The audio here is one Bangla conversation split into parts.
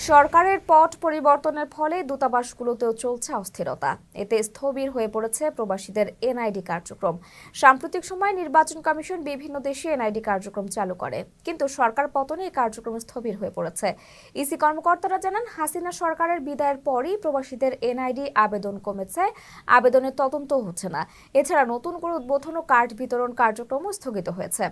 সরকারের পট পরিবর্তনের ফলে দূতাবাসগুলোতেও চলছে অস্থিরতা। এতে স্থবির হয়ে পড়েছে প্রবাসীদের এনআইডি কার্যক্রম। সাম্প্রতিক সময়ে নির্বাচন কমিশন বিভিন্ন দেশে এনআইডি কার্যক্রম চালু করে, কিন্তু সরকার পতনে এই কার্যক্রম স্থবির হয়ে পড়েছে। ইসি কর্মকর্তারা জানান, হাসিনা সরকারের বিদায়ের পরই প্রবাসীদের এনআইডি আবেদন কমেছে, আবেদনের তদন্ত হচ্ছে না। এছাড়া নতুন করে উদ্বোধন ও কার্ড বিতরণ কার্যক্রমও স্থগিত হয়েছে।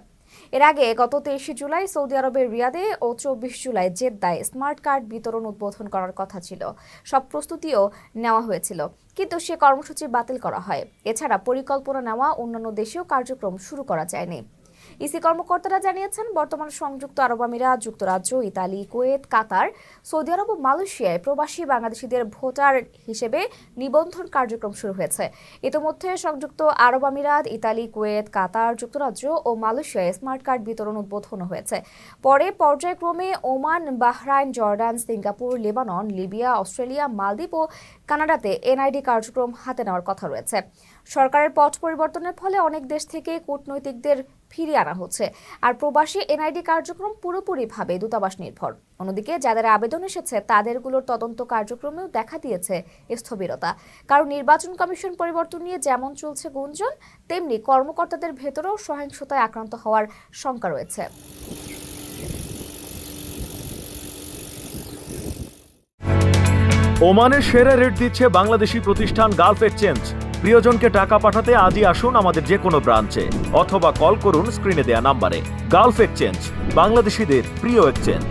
এর আগে গত 23 জুলাই সৌদি আরবের রিয়াদে ও 24 জুলাই জেদ্দায় স্মার্ট কার্ড বিতরণ উদ্বোধন করার কথা ছিল। সব প্রস্তুতিও নেওয়া হয়েছিল, কিন্তু সে কর্মসূচি বাতিল করা হয়। এছাড়া পরিকল্পনা নেওয়া অন্যান্য দেশেও কার্যক্রম শুরু করা যায়নি। ইসি কর্মকর্তারা জানিয়েছেন, বর্তমানে সংযুক্ত আরব আমিরাত, যুক্তরাজ্য, ইতালি, কুয়েত, কাতার, সৌদি আরব ও মালয়েশিয়ায় প্রবাসী বাংলাদেশিদের ভোটার হিসেবে নিবন্ধন কার্যক্রম শুরু হয়েছে। ইতোমধ্যে সংযুক্ত আরব আমিরাত, ইতালি, কুয়েত, কাতার, যুক্তরাজ্য ও মালয়েশিয়ায় স্মার্ট কার্ড বিতরণ উদ্বোধন হয়েছে। পরে পর্যায়ক্রমে Oman, Bahrain, Jordan, Singapore, Lebanon, Libya, Australia, মালদ্বীপ ও কানাডাতে এনআইডি কার্যক্রম হাতে নেওয়ার কথা রয়েছে। সরকারের পট পরিবর্তনের ফলে অনেক দেশ থেকে কূটনৈতিকদের ফিরিয়ে আনা হচ্ছে, আর প্রবাসী এনআইডি কার্যক্রম পুরোপুরিভাবে দূতাবাস নির্ভর। অন্যদিকে যাদের আবেদন এসেছে তাদেরগুলোর তদন্ত কার্যক্রমেও দেখা দিয়েছে স্থবিরতা। কারণ নির্বাচন কমিশন পরিবর্তন নিয়ে যেমন চলছে গুঞ্জন, তেমনি কর্মকর্তাদের ভেতরেও সহিংসতায় আক্রান্ত হওয়ার শঙ্কা রয়েছে। ওমানের সেরা রেট দিচ্ছে বাংলাদেশি প্রতিষ্ঠান গালফ এক্সচেঞ্জ। প্রিয়জনকে টাকা পাঠাতে আজই আসুন আমাদের যে কোনো ব্রাঞ্চে, অথবা কল করুন স্ক্রিনে দেয়া নাম্বারে। গালফ এক্সচেঞ্জ, বাংলাদেশিদের প্রিয় এক্সচেঞ্জ।